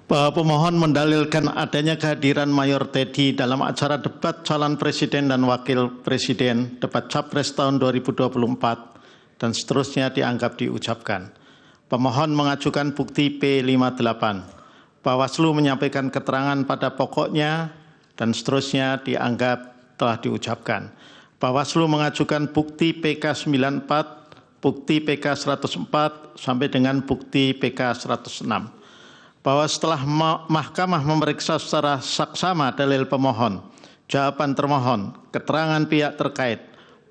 Pemohon mendalilkan adanya kehadiran Mayor Teddy dalam acara debat calon presiden dan wakil presiden debat Capres tahun 2024 dan seterusnya dianggap diucapkan. Pemohon mengajukan bukti P58. Bawaslu menyampaikan keterangan pada pokoknya dan seterusnya dianggap telah diucapkan. Bawaslu mengajukan bukti PK94, bukti PK104 sampai dengan bukti PK106. Bahwa setelah Mahkamah memeriksa secara saksama dalil pemohon, jawaban termohon, keterangan pihak terkait,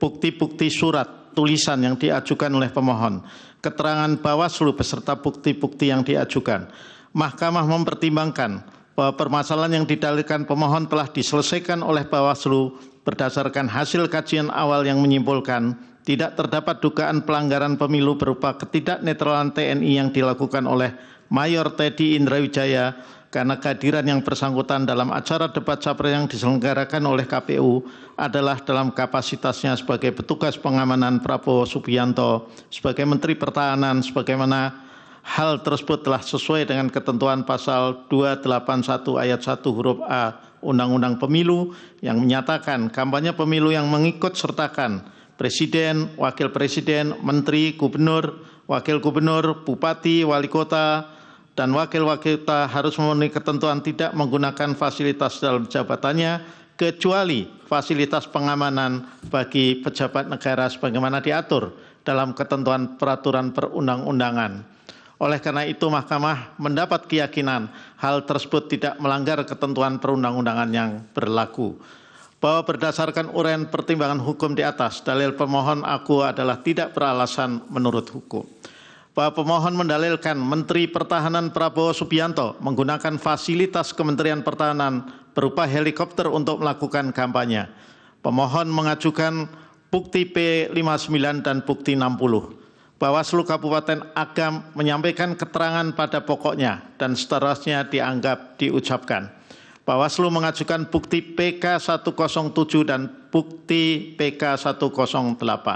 bukti-bukti surat tulisan yang diajukan oleh pemohon, keterangan Bawaslu beserta bukti-bukti yang diajukan, Mahkamah mempertimbangkan bahwa permasalahan yang didalilkan pemohon telah diselesaikan oleh Bawaslu berdasarkan hasil kajian awal yang menyimpulkan tidak terdapat dugaan pelanggaran pemilu berupa ketidaknetralan TNI yang dilakukan oleh Mayor Teddy Indrawijaya karena kehadiran yang bersangkutan dalam acara debat capres yang diselenggarakan oleh KPU adalah dalam kapasitasnya sebagai petugas pengamanan Prabowo Subianto sebagai Menteri Pertahanan sebagaimana hal tersebut telah sesuai dengan ketentuan pasal 281 ayat 1 huruf A Undang-Undang Pemilu yang menyatakan kampanye pemilu yang mengikut sertakan Presiden, Wakil Presiden, Menteri, Gubernur, Wakil Gubernur, Bupati, Wali Kota, dan Wakil-Wakil Kota harus memenuhi ketentuan tidak menggunakan fasilitas dalam jabatannya kecuali fasilitas pengamanan bagi pejabat negara sebagaimana diatur dalam ketentuan peraturan perundang-undangan. Oleh karena itu Mahkamah mendapat keyakinan hal tersebut tidak melanggar ketentuan perundang-undangan yang berlaku. Bahwa berdasarkan uraian pertimbangan hukum di atas, dalil pemohon aku adalah tidak beralasan menurut hukum. Bahwa pemohon mendalilkan Menteri Pertahanan Prabowo Subianto menggunakan fasilitas Kementerian Pertahanan berupa helikopter untuk melakukan kampanye. Pemohon mengajukan bukti P59 dan bukti 60. Bawaslu Kabupaten Agam menyampaikan keterangan pada pokoknya dan seterusnya dianggap diucapkan. Bawaslu mengajukan bukti PK107 dan bukti PK108.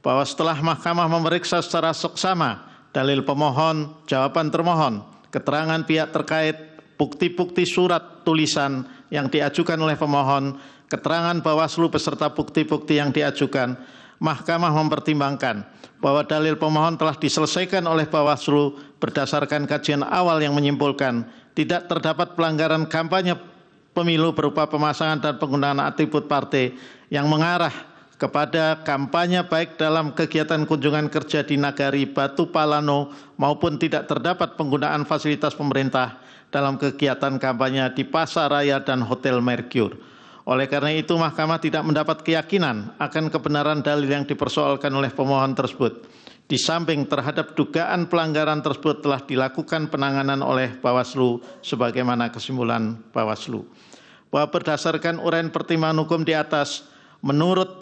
Bahwa setelah Mahkamah memeriksa secara seksama dalil pemohon, jawaban termohon, keterangan pihak terkait, bukti-bukti surat tulisan yang diajukan oleh pemohon, keterangan Bawaslu beserta bukti-bukti yang diajukan, Mahkamah mempertimbangkan bahwa dalil pemohon telah diselesaikan oleh Bawaslu berdasarkan kajian awal yang menyimpulkan tidak terdapat pelanggaran kampanye pemilu berupa pemasangan dan penggunaan atribut partai yang mengarah kepada kampanye baik dalam kegiatan kunjungan kerja di Nagari Batu Palano maupun tidak terdapat penggunaan fasilitas pemerintah dalam kegiatan kampanye di Pasar Raya dan Hotel Mercure. Oleh karena itu Mahkamah tidak mendapat keyakinan akan kebenaran dalil yang dipersoalkan oleh pemohon tersebut. Di samping terhadap dugaan pelanggaran tersebut telah dilakukan penanganan oleh Bawaslu sebagaimana kesimpulan Bawaslu. Bahwa berdasarkan uraian pertimbangan hukum di atas, menurut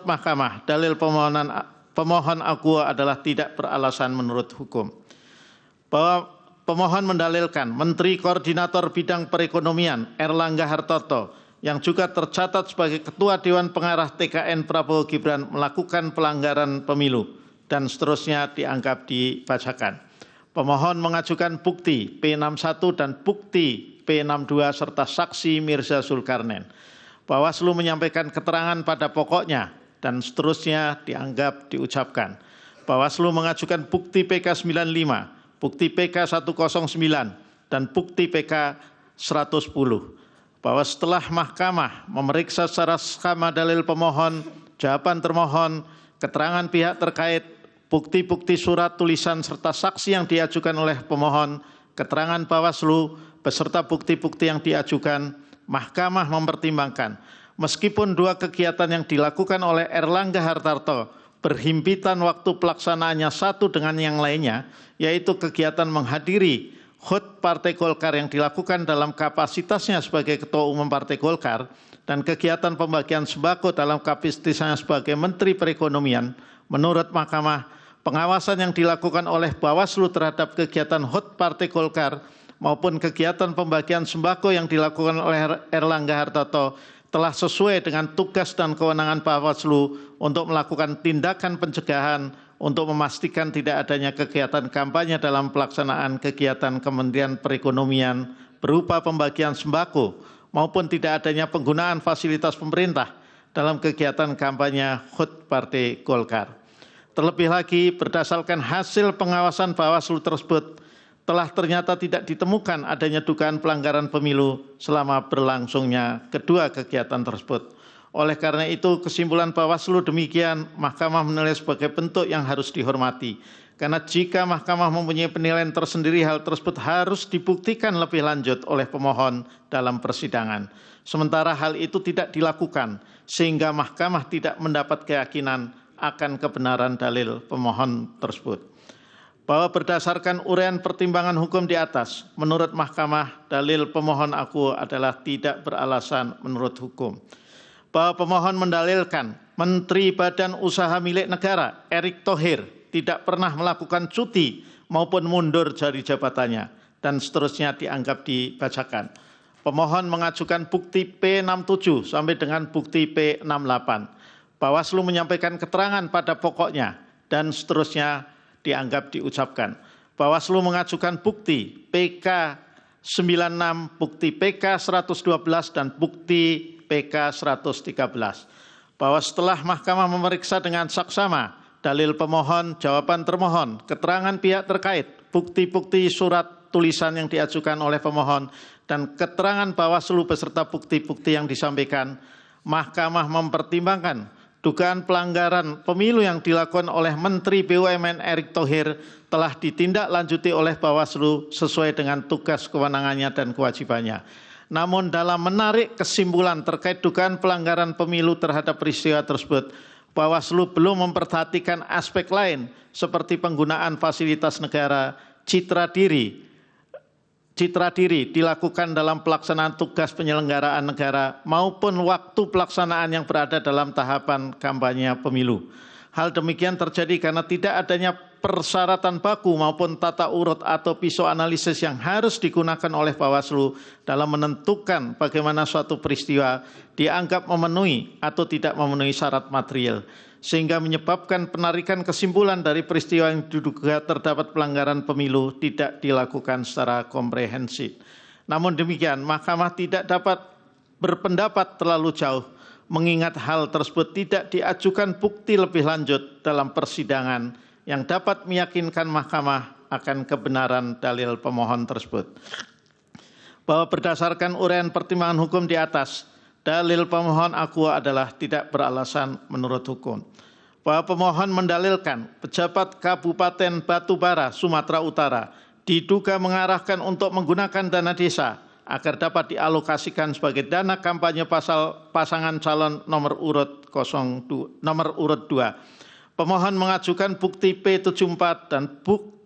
Mahkamah, dalil pemohon aku adalah tidak beralasan menurut hukum. Bahwa pemohon mendalilkan Menteri Koordinator Bidang Perekonomian Erlangga Hartarto yang juga tercatat sebagai Ketua Dewan Pengarah TKN Prabowo Gibran melakukan pelanggaran pemilu dan seterusnya dianggap dibacakan. Pemohon mengajukan bukti P61 dan bukti P62 serta saksi Mirza Zulkarnain. Bawaslu menyampaikan keterangan pada pokoknya dan seterusnya dianggap diucapkan. Bawaslu mengajukan bukti PK95, bukti PK109 dan bukti PK110. Bahwa setelah Mahkamah memeriksa secara seksama dalil pemohon, jawaban termohon, keterangan pihak terkait, bukti-bukti surat tulisan serta saksi yang diajukan oleh pemohon, keterangan Bawaslu beserta bukti-bukti yang diajukan, Mahkamah mempertimbangkan meskipun dua kegiatan yang dilakukan oleh Erlangga Hartarto berhimpitan waktu pelaksanaannya satu dengan yang lainnya, yaitu kegiatan menghadiri HUT Partai Golkar yang dilakukan dalam kapasitasnya sebagai Ketua Umum Partai Golkar dan kegiatan pembagian sembako dalam kapasitasnya sebagai Menteri Perekonomian, menurut Mahkamah, pengawasan yang dilakukan oleh Bawaslu terhadap kegiatan HUT Partai Golkar maupun kegiatan pembagian sembako yang dilakukan oleh Erlangga Hartarto telah sesuai dengan tugas dan kewenangan Bawaslu untuk melakukan tindakan pencegahan, untuk memastikan tidak adanya kegiatan kampanye dalam pelaksanaan kegiatan Kementerian Perekonomian berupa pembagian sembako maupun tidak adanya penggunaan fasilitas pemerintah dalam kegiatan kampanye HUT Partai Golkar. Terlebih lagi, berdasarkan hasil pengawasan Bawaslu tersebut, telah ternyata tidak ditemukan adanya dugaan pelanggaran pemilu selama berlangsungnya kedua kegiatan tersebut. Oleh karena itu, kesimpulan Bawaslu demikian, Mahkamah menilai sebagai bentuk yang harus dihormati. Karena jika Mahkamah mempunyai penilaian tersendiri, hal tersebut harus dibuktikan lebih lanjut oleh pemohon dalam persidangan. Sementara hal itu tidak dilakukan, sehingga Mahkamah tidak mendapat keyakinan akan kebenaran dalil pemohon tersebut. Bahwa berdasarkan uraian pertimbangan hukum di atas, menurut Mahkamah, dalil pemohon aku adalah tidak beralasan menurut hukum. Bahwa pemohon mendalilkan Menteri Badan Usaha Milik Negara Erick Thohir tidak pernah melakukan cuti maupun mundur dari jabatannya dan seterusnya dianggap dibacakan. Pemohon mengajukan bukti P67 sampai dengan bukti P68. Bawaslu menyampaikan keterangan pada pokoknya dan seterusnya dianggap diucapkan. Bawaslu mengajukan bukti PK 96, bukti PK 112 dan bukti PK 113. Bahwa setelah Mahkamah memeriksa dengan saksama dalil pemohon, jawaban termohon, keterangan pihak terkait, bukti-bukti surat tulisan yang diajukan oleh pemohon dan keterangan Bawaslu beserta bukti-bukti yang disampaikan, Mahkamah mempertimbangkan dugaan pelanggaran pemilu yang dilakukan oleh Menteri BUMN Erick Thohir telah ditindaklanjuti oleh Bawaslu sesuai dengan tugas kewenangannya dan kewajibannya. Namun dalam menarik kesimpulan terkait dugaan pelanggaran pemilu terhadap peristiwa tersebut, Bawaslu belum memperhatikan aspek lain seperti penggunaan fasilitas negara, citra diri dilakukan dalam pelaksanaan tugas penyelenggaraan negara maupun waktu pelaksanaan yang berada dalam tahapan kampanye pemilu. Hal demikian terjadi karena tidak adanya persyaratan baku maupun tata urut atau pisau analisis yang harus digunakan oleh Bawaslu dalam menentukan bagaimana suatu peristiwa dianggap memenuhi atau tidak memenuhi syarat material, sehingga menyebabkan penarikan kesimpulan dari peristiwa yang diduga terdapat pelanggaran pemilu tidak dilakukan secara komprehensif. Namun demikian, Mahkamah tidak dapat berpendapat terlalu jauh, mengingat hal tersebut tidak diajukan bukti lebih lanjut dalam persidangan yang dapat meyakinkan Mahkamah akan kebenaran dalil pemohon tersebut. Bahwa berdasarkan uraian pertimbangan hukum di atas, dalil pemohon aku adalah tidak beralasan menurut hukum. Bahwa pemohon mendalilkan pejabat Kabupaten Batubara, Sumatera Utara diduga mengarahkan untuk menggunakan dana desa agar dapat dialokasikan sebagai dana kampanye pasangan calon nomor urut 2. Pemohon mengajukan bukti P74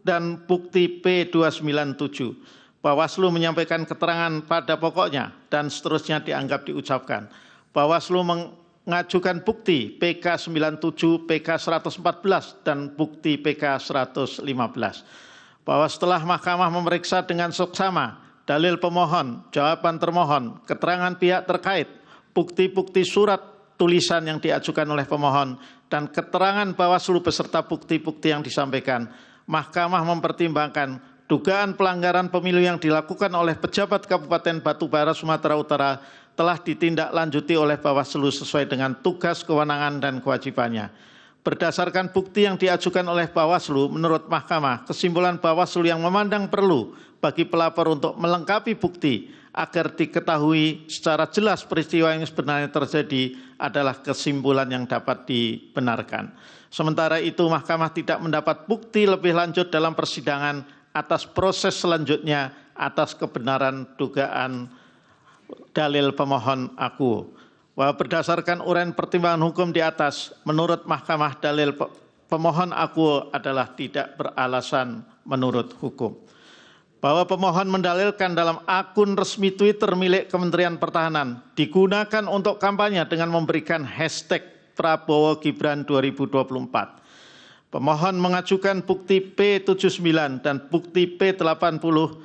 dan bukti P297. Bawaslu menyampaikan keterangan pada pokoknya dan seterusnya dianggap diucapkan. Bawaslu mengajukan bukti PK 97, PK 114 dan bukti PK 115. Bahwa setelah Mahkamah memeriksa dengan seksama dalil pemohon, jawaban termohon, keterangan pihak terkait, bukti-bukti surat tulisan yang diajukan oleh pemohon dan keterangan Bawaslu beserta bukti-bukti yang disampaikan, Mahkamah mempertimbangkan dugaan pelanggaran pemilu yang dilakukan oleh pejabat Kabupaten Batubara, Sumatera Utara telah ditindaklanjuti oleh Bawaslu sesuai dengan tugas, kewenangan, dan kewajibannya. Berdasarkan bukti yang diajukan oleh Bawaslu, menurut Mahkamah, kesimpulan Bawaslu yang memandang perlu bagi pelapor untuk melengkapi bukti agar diketahui secara jelas peristiwa yang sebenarnya terjadi adalah kesimpulan yang dapat dibenarkan. Sementara itu, Mahkamah tidak mendapat bukti lebih lanjut dalam persidangan atas proses selanjutnya atas kebenaran dugaan dalil pemohon aku. Bahwa berdasarkan uraian pertimbangan hukum di atas, menurut Mahkamah dalil pemohon aku adalah tidak beralasan menurut hukum. Bahwa pemohon mendalilkan dalam akun resmi Twitter milik Kementerian Pertahanan digunakan untuk kampanye dengan memberikan hashtag Prabowo Gibran 2024. Pemohon mengajukan bukti P79 dan bukti P80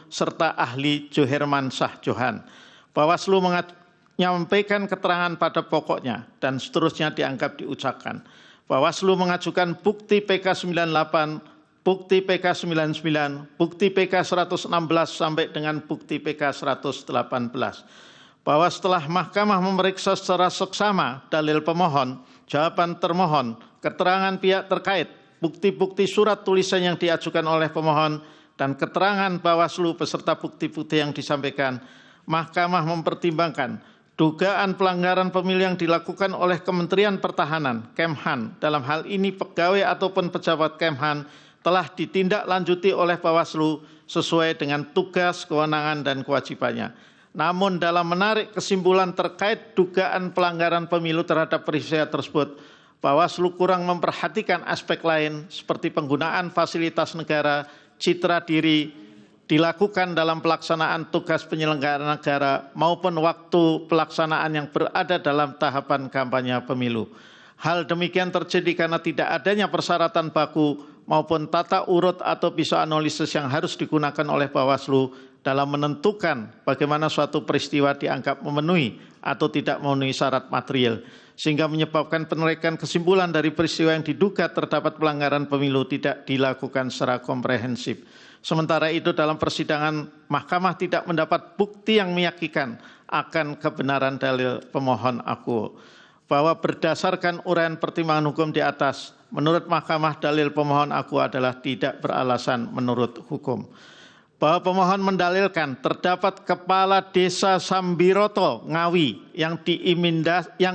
serta ahli Joherman Shah Johan. Bawaslu menyampaikan keterangan pada pokoknya dan seterusnya dianggap diucapkan. Bawaslu mengajukan bukti PK 98, bukti PK 99, bukti PK 116 sampai dengan bukti PK 118. Bahwa setelah Mahkamah memeriksa secara seksama dalil pemohon, jawaban termohon, keterangan pihak terkait, bukti-bukti surat tulisan yang diajukan oleh pemohon, dan keterangan Bawaslu beserta bukti-bukti yang disampaikan, Mahkamah mempertimbangkan dugaan pelanggaran pemilu yang dilakukan oleh Kementerian Pertahanan, Kemhan, dalam hal ini pegawai ataupun pejabat Kemhan, telah ditindaklanjuti oleh Bawaslu sesuai dengan tugas, kewenangan, dan kewajibannya. Namun dalam menarik kesimpulan terkait dugaan pelanggaran pemilu terhadap peristiwa tersebut, Bawaslu kurang memperhatikan aspek lain seperti penggunaan fasilitas negara, citra diri, dilakukan dalam pelaksanaan tugas penyelenggara negara maupun waktu pelaksanaan yang berada dalam tahapan kampanye pemilu. Hal demikian terjadi karena tidak adanya persyaratan baku maupun tata urut atau pisau analisis yang harus digunakan oleh Bawaslu dalam menentukan bagaimana suatu peristiwa dianggap memenuhi atau tidak memenuhi syarat material, sehingga menyebabkan penerikan kesimpulan dari peristiwa yang diduga terdapat pelanggaran pemilu tidak dilakukan secara komprehensif. Sementara itu dalam persidangan Mahkamah tidak mendapat bukti yang meyakinkan akan kebenaran dalil pemohon akuo. Bahwa berdasarkan uraian pertimbangan hukum di atas, menurut Mahkamah dalil pemohon akuo adalah tidak beralasan menurut hukum. Bahwa pemohon mendalilkan terdapat Kepala Desa Sambiroto Ngawi yang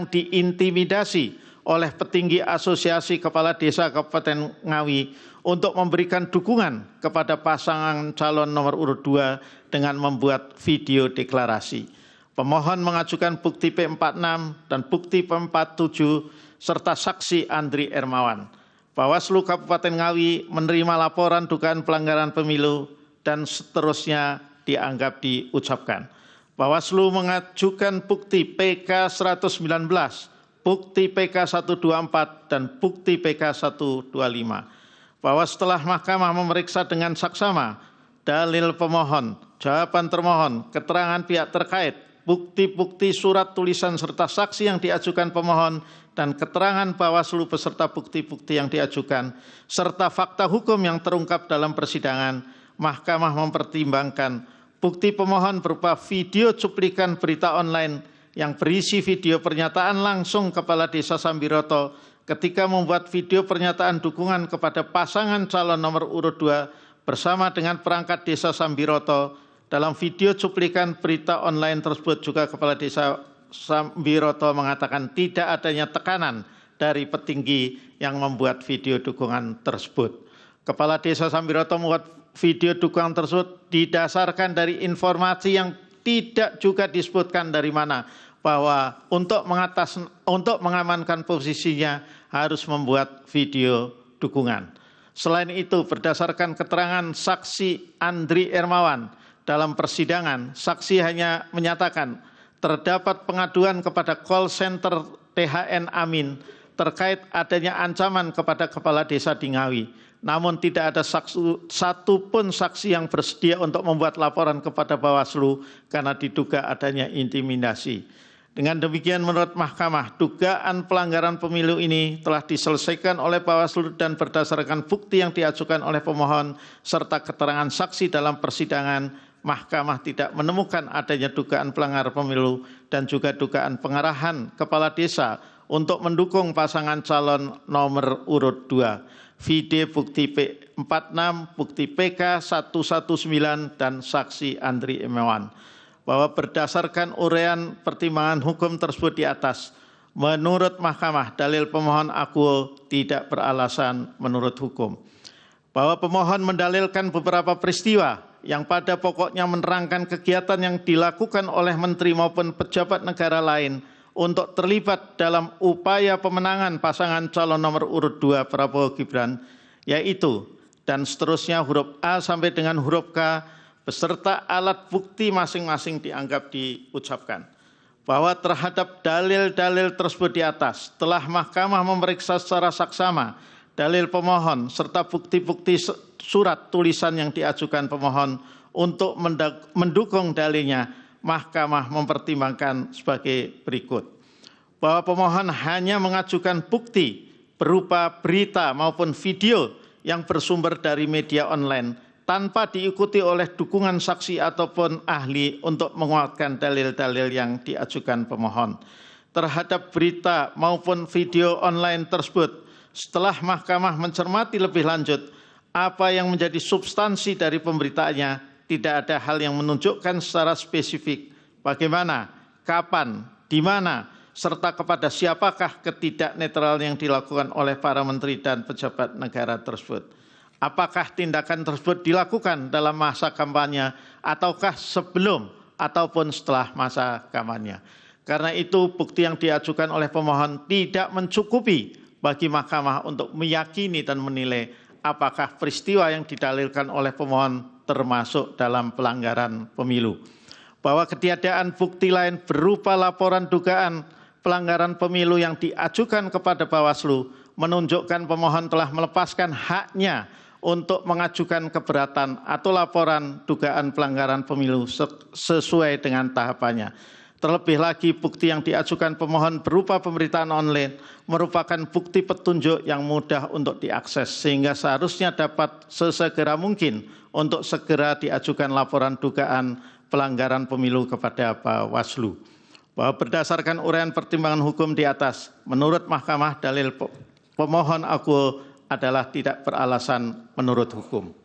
diintimidasi oleh petinggi Asosiasi Kepala Desa Kabupaten Ngawi untuk memberikan dukungan kepada pasangan calon nomor urut 2 dengan membuat video deklarasi. Pemohon mengajukan bukti P46 dan bukti P47 serta saksi Andri Ermawan. Bawaslu Kabupaten Ngawi menerima laporan dugaan pelanggaran pemilu dan seterusnya dianggap diucapkan. Bawaslu mengajukan bukti PK 119, bukti PK 124, dan bukti PK 125. Bahwa setelah Mahkamah memeriksa dengan saksama dalil pemohon, jawaban termohon, keterangan pihak terkait, bukti-bukti surat tulisan serta saksi yang diajukan pemohon, dan keterangan Bawaslu beserta bukti-bukti yang diajukan, serta fakta hukum yang terungkap dalam persidangan, Mahkamah mempertimbangkan bukti pemohon berupa video cuplikan berita online yang berisi video pernyataan langsung Kepala Desa Sambiroto ketika membuat video pernyataan dukungan kepada pasangan calon nomor urut 2 bersama dengan perangkat Desa Sambiroto. Dalam video cuplikan berita online tersebut juga Kepala Desa Sambiroto mengatakan tidak adanya tekanan dari petinggi yang membuat video dukungan tersebut. Kepala Desa Sambiroto membuat video dukungan tersebut didasarkan dari informasi yang tidak juga disebutkan dari mana, bahwa untuk mengamankan posisinya harus membuat video dukungan. Selain itu, berdasarkan keterangan saksi Andri Ermawan dalam persidangan, saksi hanya menyatakan terdapat pengaduan kepada call center THN Amin terkait adanya ancaman kepada Kepala Desa di Ngawi. Namun tidak ada satupun saksi yang bersedia untuk membuat laporan kepada Bawaslu karena diduga adanya intimidasi. Dengan demikian menurut Mahkamah, dugaan pelanggaran pemilu ini telah diselesaikan oleh Bawaslu dan berdasarkan bukti yang diajukan oleh pemohon serta keterangan saksi dalam persidangan, Mahkamah tidak menemukan adanya dugaan pelanggaran pemilu dan juga dugaan pengarahan Kepala Desa untuk mendukung pasangan calon nomor urut 2. Video bukti P46, bukti PK 119, dan saksi Andri Ermawan. Bahwa berdasarkan uraian pertimbangan hukum tersebut di atas, menurut Mahkamah dalil pemohon akuo tidak beralasan menurut hukum. Bahwa pemohon mendalilkan beberapa peristiwa yang pada pokoknya menerangkan kegiatan yang dilakukan oleh menteri maupun pejabat negara lain untuk terlibat dalam upaya pemenangan pasangan calon nomor urut 2 Prabowo Gibran, yaitu dan seterusnya huruf A sampai dengan huruf K, beserta alat bukti masing-masing dianggap diucapkan. Bahwa terhadap dalil-dalil tersebut di atas, telah Mahkamah memeriksa secara saksama dalil pemohon serta bukti-bukti surat tulisan yang diajukan pemohon untuk mendukung dalilnya, Mahkamah mempertimbangkan sebagai berikut. Bahwa pemohon hanya mengajukan bukti berupa berita maupun video yang bersumber dari media online tanpa diikuti oleh dukungan saksi ataupun ahli untuk menguatkan dalil-dalil yang diajukan pemohon. Terhadap berita maupun video online tersebut, setelah mahkamah mencermati lebih lanjut apa yang menjadi substansi dari pemberitaannya, tidak ada hal yang menunjukkan secara spesifik bagaimana, kapan, di mana, serta kepada siapakah ketidaknetralan yang dilakukan oleh para menteri dan pejabat negara tersebut. Apakah tindakan tersebut dilakukan dalam masa kampanye ataukah sebelum ataupun setelah masa kampanye. Karena itu bukti yang diajukan oleh pemohon tidak mencukupi bagi mahkamah untuk meyakini dan menilai apakah peristiwa yang didalilkan oleh pemohon termasuk dalam pelanggaran pemilu. Bahwa ketiadaan bukti lain berupa laporan dugaan pelanggaran pemilu yang diajukan kepada Bawaslu menunjukkan pemohon telah melepaskan haknya untuk mengajukan keberatan atau laporan dugaan pelanggaran pemilu sesuai dengan tahapannya. Terlebih lagi bukti yang diajukan pemohon berupa pemberitaan online merupakan bukti petunjuk yang mudah untuk diakses sehingga seharusnya dapat sesegera mungkin untuk segera diajukan laporan dugaan pelanggaran pemilu kepada Bawaslu. Bahwa berdasarkan uraian pertimbangan hukum di atas, menurut Mahkamah dalil pemohon akuo adalah tidak beralasan menurut hukum.